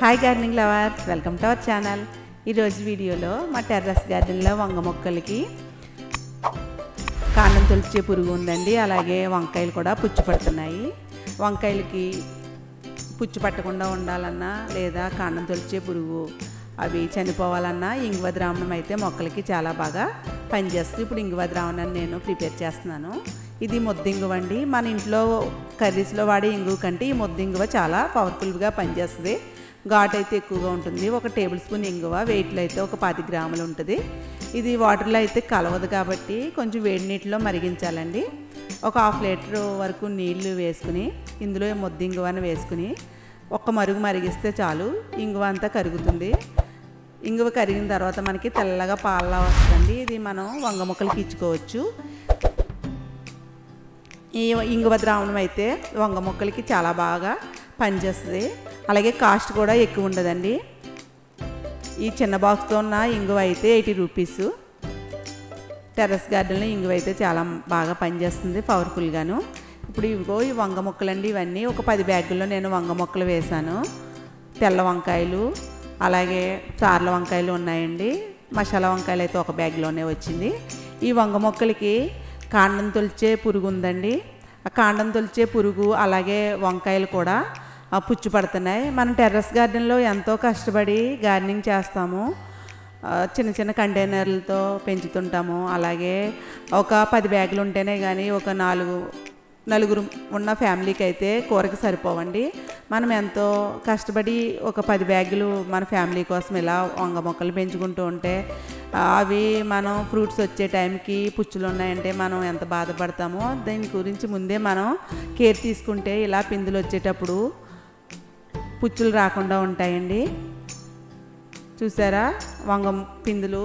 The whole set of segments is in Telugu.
Hi gardening lovers, welcome to our channel. ఈరోజు వీడియోలో మా టెర్రస్ గార్డెన్లో వంగ మొక్కలకి కాండం తొలిచే పురుగు ఉందండి. అలాగే వంకాయలు కూడా పుచ్చు పడుతున్నాయి. వంకాయలకి పుచ్చు పట్టకుండా ఉండాలన్నా లేదా కాండం తొలిచే పురుగు అవి చనిపోవాలన్నా ఇంగువ ద్రావణం అయితే మొక్కలకి చాలా బాగా పనిచేస్తుంది. ఇప్పుడు ఇంగువ ద్రావణాన్ని నేను ప్రిపేర్ చేస్తున్నాను. ఇది ముద్దింగువ అండి. మన ఇంట్లో కర్రీస్లో వాడే ఇంగువ కంటే ఈ ముద్దింగువ చాలా పవర్ఫుల్గా పనిచేస్తుంది. ఘాట్ అయితే ఎక్కువగా ఉంటుంది. 1 టేబుల్ స్పూన్ ఇంగువ, వెయిట్లో అయితే ఒక 10 గ్రాములు ఉంటుంది. ఇది వాటర్లో అయితే కలవదు కాబట్టి కొంచెం వేడి నీటిలో మరిగించాలండి. ఒక 1/2 లీటర్ వరకు నీళ్లు వేసుకుని ఇందులో ముద్దింగువను వేసుకుని ఒక్క మరుగు మరిగిస్తే చాలు, ఇంగువ అంతా కరుగుతుంది. ఇంగువ కరిగిన తర్వాత మనకి తెల్లగా పాలలా వస్తుంది. ఇది మనం వంగ మొక్కలకి ఇచ్చుకోవచ్చు. ఈ ఇంగువ ద్రావణం అయితే వంగ మొక్కలకి చాలా బాగా పనిచేస్తుంది. అలాగే కాస్ట్ కూడా ఎక్కువ ఉండదండి. ఈ చిన్న బాక్స్తో ఉన్న ఇంగువ అయితే 80 రూపీస్. టెర్రస్ గార్డెన్లో ఇంగువ అయితే చాలా బాగా పనిచేస్తుంది, పవర్ఫుల్గాను. ఇప్పుడు ఇవిగో ఈ వంగ మొక్కలండి. ఇవన్నీ ఒక 10 బ్యాగుల్లో నేను వంగ మొక్కలు వేశాను. తెల్ల వంకాయలు అలాగే చార్ల వంకాయలు ఉన్నాయండి. మసాలా వంకాయలు అయితే ఒక బ్యాగ్లోనే వచ్చింది. ఈ వంగ మొక్కలకి కాండం తొలిచే పురుగు ఉందండి. ఆ కాండం తొలిచే పురుగు అలాగే వంకాయలు కూడా పుచ్చు పడుతున్నాయి. మనం టెర్రస్ గార్డెన్లో ఎంతో కష్టపడి గార్డెనింగ్ చేస్తాము. చిన్న చిన్న కంటైనర్లతో పెంచుతుంటాము. అలాగే ఒక 10 బ్యాగులు ఉంటేనే కానీ ఒక నలుగురు ఉన్న ఫ్యామిలీకి అయితే కూరకి సరిపోవండి. మనం ఎంతో కష్టపడి ఒక 10 బ్యాగులు మన ఫ్యామిలీ కోసం ఇలా వంగ మొక్కలు పెంచుకుంటూ ఉంటే అవి మనం ఫ్రూట్స్ వచ్చే టైంకి పుచ్చులు ఉన్నాయంటే మనం ఎంత బాధపడతామో దీని గురించి ముందే మనం కేర్ తీసుకుంటే ఇలా పిందులు వచ్చేటప్పుడు పుచ్చులు రాకుండా ఉంటాయండి. చూసారా, వంగ పిందులు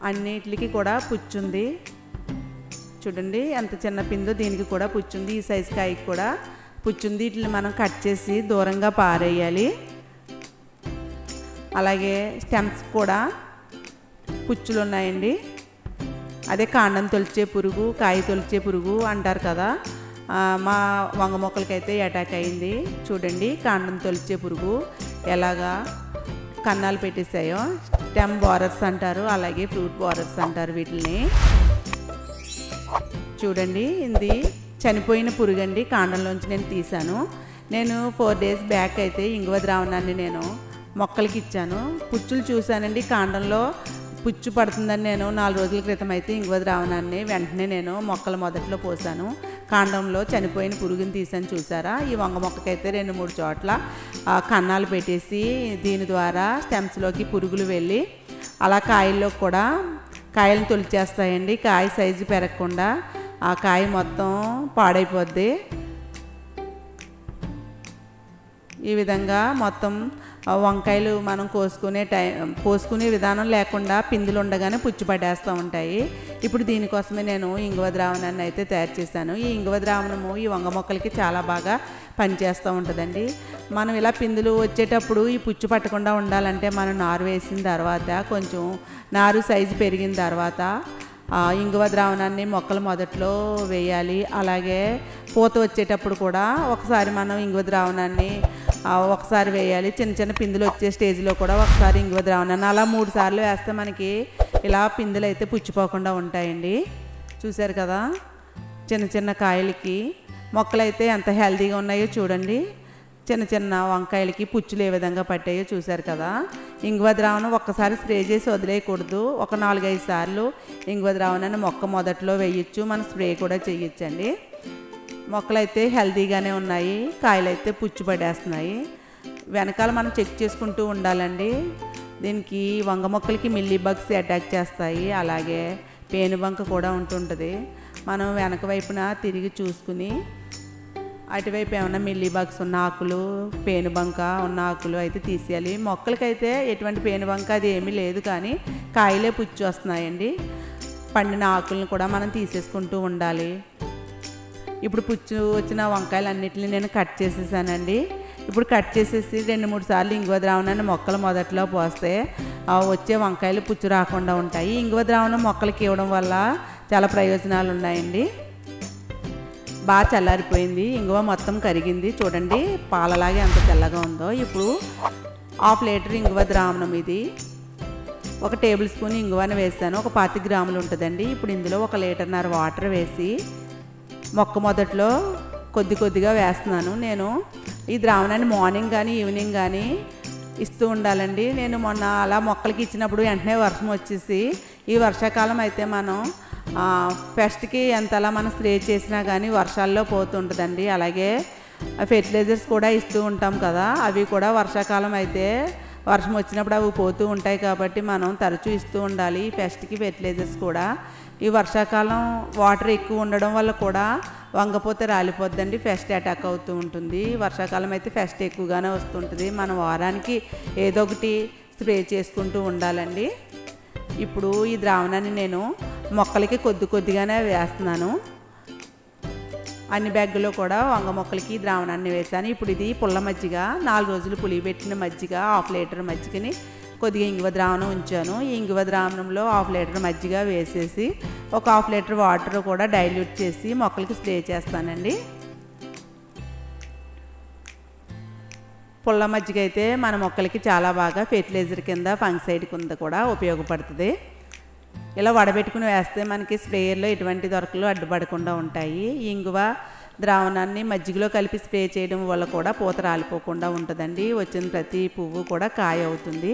అన్నిటికి కూడా పుచ్చుంది. చూడండి ఎంత చిన్న పిందో, దీనికి కూడా పుచ్చుంది. ఈ సైజు కాయకి కూడా పుచ్చుంది. వీటిని మనం కట్ చేసి దూరంగా పారేయాలి. అలాగే స్టెమ్స్ కూడా పుచ్చులు ఉన్నాయండి. అదే కాండం తొలిచే పురుగు, కాయ తొలిచే పురుగు అంటారు కదా, మా వంగ మొక్కలకైతే అటాక్ అయింది. చూడండి కాండం తొలిచే పురుగు ఎలాగా కన్నాలు పెట్టేసాయో. స్టెమ్ బోరర్స్ అంటారు, అలాగే ఫ్రూట్ బోరర్స్ అంటారు వీటిని. చూడండి, ఇది చనిపోయిన పురుగు అండి. కాండంలోంచి నేను తీసాను. నేను 4 డేస్ బ్యాక్ అయితే ఇంగువ ద్రావణాన్ని నేను మొక్కలకి ఇచ్చాను. పుచ్చులు చూశానండి, కాండంలో పుచ్చు పడుతుందని నేను 4 రోజుల క్రితం అయితే ఇంగువ ద్రావణాన్ని వెంటనే నేను మొక్కల మొదట్లో పోసాను. కాండంలో చనిపోయిన పురుగుని తీసాను. చూసారా, ఈ వంగ మొక్కకైతే 2-3 చోట్ల కన్నాలు పెట్టేసి దీని ద్వారా స్టెమ్స్లోకి పురుగులు వెళ్ళి అలా కాయల్లో కూడా కాయలను తొలిచేస్తాయండి. కాయ సైజు పెరగకుండా ఆ కాయ మొత్తం పాడైపోద్ది. ఈ విధంగా మొత్తం వంకాయలు మనం కోసుకునే విధానం లేకుండా పిందులు ఉండగానే పుచ్చు పడేస్తూ ఉంటాయి. ఇప్పుడు దీనికోసమే నేను ఇంగువ ద్రావణాన్ని అయితే తయారు చేశాను. ఈ ఇంగువ ద్రావణము ఈ వంగ మొక్కలకి చాలా బాగా పనిచేస్తూ ఉంటుందండి. మనం ఇలా పిందులు వచ్చేటప్పుడు ఈ పుచ్చు పట్టకుండా ఉండాలంటే మనం నారు వేసిన తర్వాత కొంచెం నారు సైజు పెరిగిన తర్వాత ఇంగువ ద్రావణాన్ని మొక్కల మొదట్లో వేయాలి. అలాగే పూత వచ్చేటప్పుడు కూడా ఒకసారి మనం ఇంగువ ద్రావణాన్ని ఒకసారి వేయాలి. చిన్న చిన్న పిందులు వచ్చే స్టేజ్లో కూడా ఒకసారి ఇంగువ ద్రావణాన్ని అలా 3 సార్లు వేస్తే మనకి ఇలా పిందులు అయితే పుచ్చిపోకుండా ఉంటాయండి. చూశారు కదా, చిన్న చిన్న కాయలకి మొక్కలైతే ఎంత హెల్తీగా ఉన్నాయో చూడండి. చిన్న చిన్న వంకాయలకి పుచ్చులు ఏ విధంగా పట్టాయో చూశారు కదా. ఇంగువ ద్రావణం ఒక్కసారి స్ప్రే చేసి వదిలేయకూడదు. ఒక 4-5 సార్లు ఇంగువ ద్రావణాన్ని మొక్క మొదట్లో వేయచ్చు. మనం స్ప్రే కూడా చేయొచ్చండి. మొక్కలైతే హెల్తీగానే ఉన్నాయి, కాయలైతే పుచ్చు పడేస్తున్నాయి. వెనకాల మనం చెక్ చేసుకుంటూ ఉండాలండి. దీనికి వంగ మొక్కలకి మిల్లీ బగ్స్ అటాక్ చేస్తాయి. అలాగే పేనుబంక కూడా ఉంటుంటుంది. మనం వెనక వైపున తిరిగి చూసుకుని అటువైపు ఏమైనా మిల్లీ బగ్స్ ఉన్న ఆకులు, పేనుబంక ఉన్న ఆకులు అయితే తీసేయాలి. మొక్కలకైతే ఎటువంటి పేనుబంక అది ఏమీ లేదు, కానీ కాయలే పుచ్చు వస్తున్నాయండి. పండిన ఆకులను కూడా మనం తీసేసుకుంటూ ఉండాలి. ఇప్పుడు పుచ్చు వచ్చిన వంకాయలు అన్నిటిని నేను కట్ చేసేసానండి. ఇప్పుడు కట్ చేసేసి 2-3 సార్లు ఇంగువ ద్రావణాన్ని మొక్కల మొదట్లో పోస్తే వచ్చే వంకాయలు పుచ్చు రాకుండా ఉంటాయి. ఇంగువ ద్రావణం మొక్కలకి ఇవ్వడం వల్ల చాలా ప్రయోజనాలు ఉన్నాయండి. బాగా చల్లారిపోయింది. ఇంగువ మొత్తం కరిగింది. చూడండి పాలలాగే ఎంత తెల్లగా ఉందో. ఇప్పుడు 1/2 లీటర్ ఇంగువ ద్రావణం ఇది. 1 టేబుల్ స్పూన్ ఇంగువని వేసాను. ఒక 25 గ్రాములు ఉంటుందండి. ఇప్పుడు ఇందులో 1 లీటర్న్నర వాటర్ వేసి మొదట్లో కొద్దిగా వేస్తున్నాను. నేను ఈ ద్రావణాన్ని మార్నింగ్ కానీ ఈవినింగ్ కానీ ఇస్తూ ఉండాలండి. నేను మొన్న అలా మొక్కలకి ఇచ్చినప్పుడు వెంటనే వర్షం వచ్చేసి, ఈ వర్షాకాలం అయితే మనం పెస్ట్కి ఎంతలా మనం స్ప్రే చేసినా కానీ వర్షాల్లో పోతుంటుందండి. అలాగే ఫెర్టిలైజర్స్ కూడా ఇస్తూ ఉంటాం కదా, అవి కూడా వర్షాకాలం అయితే వర్షం వచ్చినప్పుడు అవి పోతూ ఉంటాయి కాబట్టి మనం తరచూ ఇస్తూ ఉండాలి పెస్ట్కి ఫెర్టిలైజర్స్ కూడా. ఈ వర్షాకాలం వాటర్ ఎక్కువ ఉండడం వల్ల కూడా వంగపోతే రాలిపోద్దండి, పెస్ట్ అటాక్ అవుతూ ఉంటుంది. వర్షాకాలం అయితే పెస్ట్ ఎక్కువగానే వస్తుంటుంది. మనం వారానికి ఏదో ఒకటి స్ప్రే చేసుకుంటూ ఉండాలండి. ఇప్పుడు ఈ ద్రావణాన్ని నేను మొక్కలకి కొద్దిగానే వేస్తున్నాను. అన్ని బ్యాగుల్లో కూడా వంగ మొక్కలకి ద్రావణాన్ని వేసాను. ఇప్పుడు ఇది పుల్ల మజ్జిగ, 4 రోజులు పులియబెట్టిన మజ్జిగ, 1/2 లీటర్ మజ్జిగని కొద్దిగా ఇంగువ ద్రావణం ఉంచాను. ఈ ఇంగువ ద్రావణంలో 1/2 లీటర్ మజ్జిగ వేసేసి 1/2 లీటర్ వాటర్ కూడా డైల్యూట్ చేసి మొక్కలకి స్ప్రే చేస్తానండి. పుల్ల మజ్జిగ అయితే మన మొక్కలకి చాలా బాగా ఫెర్టిలైజర్ కింద ఫంగిసైడ్ కింద కూడా ఉపయోగపడుతుంది. ఇలా వడబెట్టుకుని వేస్తే మనకి స్ప్రేయర్లో ఎటువంటి దొరకలు అడ్డుపడకుండా ఉంటాయి. ఇంగువ ద్రావణాన్ని మజ్జిగలో కలిపి స్ప్రే చేయడం వల్ల కూడా పూత రాలిపోకుండా ఉంటుందండి. వచ్చిన ప్రతి పువ్వు కూడా కాయ అవుతుంది.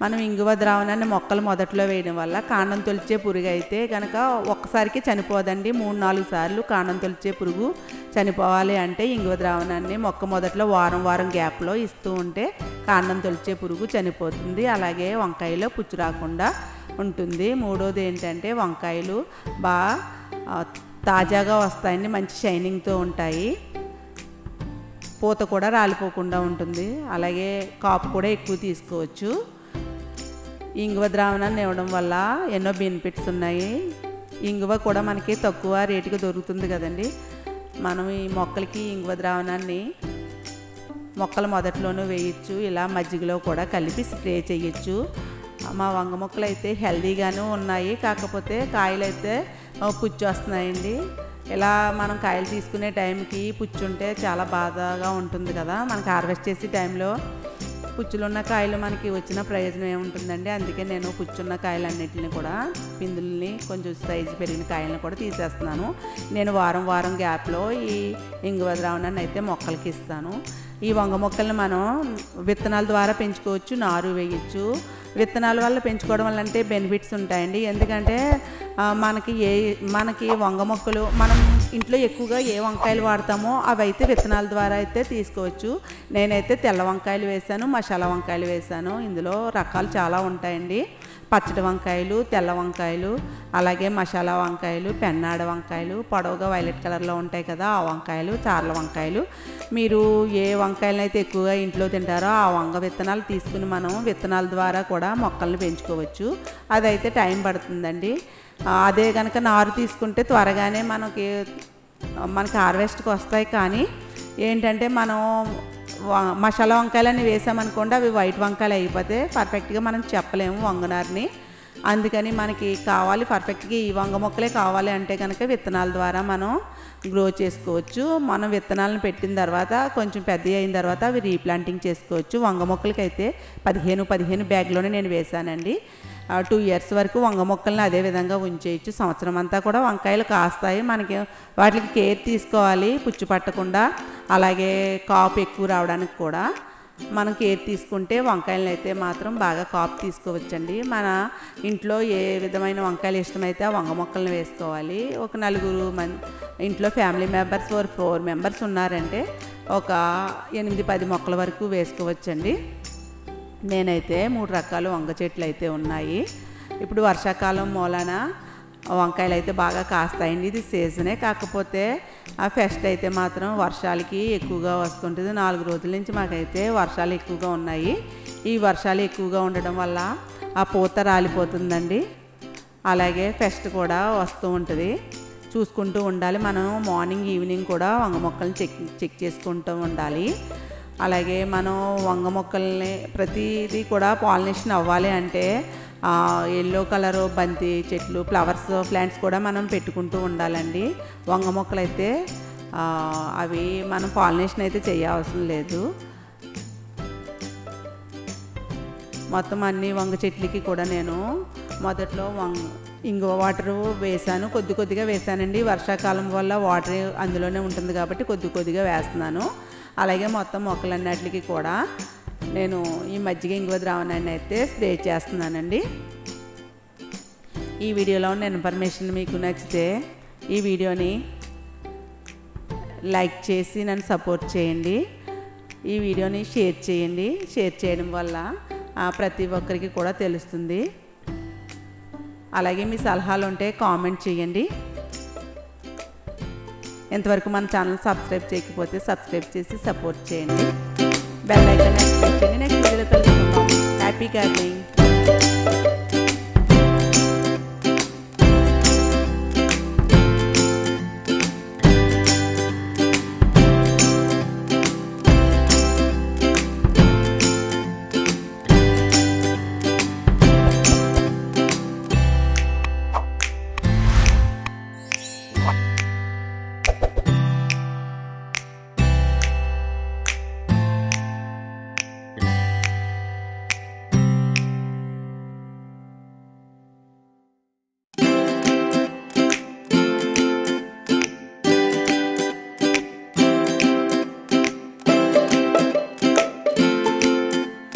మనం ఇంగువ ద్రావణాన్ని మొక్కలు మొదట్లో వేయడం వల్ల కాండం తొలిచే పురుగు అయితే కనుక ఒక్కసారికి చనిపోదండి. 3-4 సార్లు కాండం తొలిచే పురుగు చనిపోవాలి అంటే ఇంగువ ద్రావణాన్ని మొక్క మొదట్లో వారం గ్యాప్లో ఇస్తూ ఉంటే కాండం తొలిచే పురుగు చనిపోతుంది. అలాగే వంకాయలో పుచ్చు రాకుండా ఉంటుంది. మూడోది ఏంటంటే వంకాయలు బాగా తాజాగా వస్తాయండి, మంచి షైనింగ్తో ఉంటాయి, పూత కూడా రాలిపోకుండా ఉంటుంది. అలాగే కాపు కూడా ఎక్కువ తీసుకోవచ్చు. ఇంగువ ద్రావణాన్ని ఇవ్వడం వల్ల ఎన్నో బెనిఫిట్స్ ఉన్నాయి. ఇంగువ కూడా మనకి తక్కువ రేటుకి దొరుకుతుంది కదండి. మనం ఈ మొక్కలకి ఇంగువ ద్రావణాన్ని మొక్కల మొదట్లోనూ వేయచ్చు, ఇలా మజ్జిగలో కూడా కలిపి స్ప్రే చేయొచ్చు. మా వంగ మొక్కలు అయితే హెల్దీగానే ఉన్నాయి, కాకపోతే కాయలు అయితే పుచ్చు వస్తున్నాయండి. ఇలా మనం కాయలు తీసుకునే టైంకి పుచ్చు ఉంటే చాలా బాధగా ఉంటుంది కదా. మనకి హార్వెస్ట్ చేసే టైంలో పుచ్చులున్న కాయలు మనకి వచ్చిన ప్రయోజనం ఏముంటుందండి. అందుకే నేను పుచ్చున్న కాయలన్నిటిని కూడా, పిందుల్ని కొంచెం సైజు పెరిగిన కాయలను కూడా తీసేస్తున్నాను. నేను వారం గ్యాప్లో ఈ ఇంగువ ద్రావణాన్ని అయితే మొక్కలకి ఇస్తాను. ఈ వంగ మొక్కలను మనం విత్తనాల ద్వారా పెంచుకోవచ్చు, నారు వేయచ్చు. విత్తనాల వల్ల పెంచుకోవడం వల్ల అంటే బెనిఫిట్స్ ఉంటాయండి. ఎందుకంటే మనకి వంగ మొక్కలు మనం ఇంట్లో ఎక్కువగా ఏ వంకాయలు వాడతామో అవి అయితే విత్తనాల ద్వారా అయితే తీసుకోవచ్చు. నేనైతే తెల్ల వంకాయలు వేసాను, మసాలా వంకాయలు వేసాను. ఇందులో రకాలు చాలా ఉంటాయండి. పచ్చడి వంకాయలు, తెల్ల వంకాయలు, అలాగే మసాలా వంకాయలు, పెన్నాడ వంకాయలు, పొడవుగా వైలెట్ కలర్లో ఉంటాయి కదా ఆ వంకాయలు, చార్ల వంకాయలు. మీరు ఏ వంకాయలను అయితే ఎక్కువగా ఇంట్లో తింటారో ఆ వంగ విత్తనాలు తీసుకుని మనం విత్తనాల ద్వారా కూడా మొక్కలను పెంచుకోవచ్చు. అదైతే టైం పడుతుందండి. అదే కనుక నారు తీసుకుంటే త్వరగానే మనకి హార్వెస్ట్కి వస్తాయి. కానీ ఏంటంటే మనం మసాలా వంకాయలని వేసామనుకోండి, అవి వైట్ వంకాయలు అయిపోతే పర్ఫెక్ట్గా మనం చెప్పలేము వంగనారిని. అందుకని మనకి కావాలి పర్ఫెక్ట్గా ఈ వంగ మొక్కలే కావాలి అంటే కనుక విత్తనాల ద్వారా మనం గ్రో చేసుకోవచ్చు. మనం విత్తనాలను పెట్టిన తర్వాత కొంచెం పెద్ద అయిన తర్వాత అవి రీప్లాంటింగ్ చేసుకోవచ్చు. వంగ మొక్కలకి అయితే 15 బ్యాగ్లోనే నేను వేసానండి. 2 ఇయర్స్ వరకు వంగ మొక్కల్ని అదే విధంగా ఉంచేయచ్చు. సంవత్సరం అంతా కూడా వంకాయలు కాస్తాయి. మనకి వాటికి కేర్ తీసుకోవాలి, పుచ్చు పట్టకుండా. అలాగే కాపు ఎక్కువ రావడానికి కూడా మనం కేర్ తీసుకుంటే వంకాయలను అయితే మాత్రం బాగా కాపు తీసుకోవచ్చండి. మన ఇంట్లో ఏ విధమైన వంకాయలు ఇష్టమైతే ఆ వంగ మొక్కలను వేసుకోవాలి. ఒక 4 ఇంట్లో ఫ్యామిలీ మెంబర్స్ 4 మెంబర్స్ ఉన్నారంటే ఒక 8-10 మొక్కల వరకు వేసుకోవచ్చండి. నేనైతే 3 రకాల వంగ చెట్లు అయితే ఉన్నాయి. ఇప్పుడు వర్షాకాలం మూలాన వంకాయలు అయితే బాగా కాస్తాయండి. ఇది సీజనే, కాకపోతే ఆ ఫెస్ట్ అయితే మాత్రం వర్షాలకి ఎక్కువగా వస్తుంటుంది. 4 రోజుల నుంచి మాకైతే వర్షాలు ఎక్కువగా ఉన్నాయి. ఈ వర్షాలు ఎక్కువగా ఉండడం వల్ల ఆ పూత రాలిపోతుందండి. అలాగే ఫెస్ట్ కూడా వస్తూ ఉంటుంది, చూసుకుంటూ ఉండాలి. మనం మార్నింగ్ ఈవినింగ్ కూడా వంగ మొక్కల్ని చెక్ చేసుకుంటూ ఉండాలి. అలాగే మనం వంగ మొక్కల్ని ప్రతిదీ కూడా పాలినేషన్ అవ్వాలి అంటే ఎల్లో కలరు బంతి చెట్లు, ఫ్లవర్స్ ప్లాంట్స్ కూడా మనం పెట్టుకుంటూ ఉండాలండి. వంగ మొక్కలు అయితే అవి మనం పాలినేషన్ అయితే చేయవసరం లేదు. మొత్తం అన్ని వంగ చెట్లకి కూడా నేను మొదట్లో ఇంగువ వాటర్ వేసాను, కొద్దిగా వేసానండి. వర్షాకాలం వల్ల వాటర్ అందులోనే ఉంటుంది కాబట్టి కొద్దిగా వేస్తున్నాను. అలాగే మొత్తం మొక్కలన్నిటికి కూడా నేను ఈ మజ్జిగ ఇంగువ ద్రావణాన్ని అయితే స్ప్రే చేస్తున్నానండి. ఈ వీడియోలో ఉన్న ఇన్ఫర్మేషన్ మీకు నచ్చితే ఈ వీడియోని లైక్ చేసి నన్ను సపోర్ట్ చేయండి. ఈ వీడియోని షేర్ చేయండి. షేర్ చేయడం వల్ల ప్రతి ఒక్కరికి కూడా తెలుస్తుంది. అలాగే మీ సలహాలు ఉంటే కామెంట్ చేయండి. ఇంతవరకు మన ఛానల్ సబ్స్క్రైబ్ చేయకపోతే సబ్స్క్రైబ్ చేసి సపోర్ట్ చేయండి. బెల్ ఐకాన్ యాక్టివేట్ చేయండి. నెక్స్ట్ వీడియోలో కలుసుకుందాం. Happy gardening.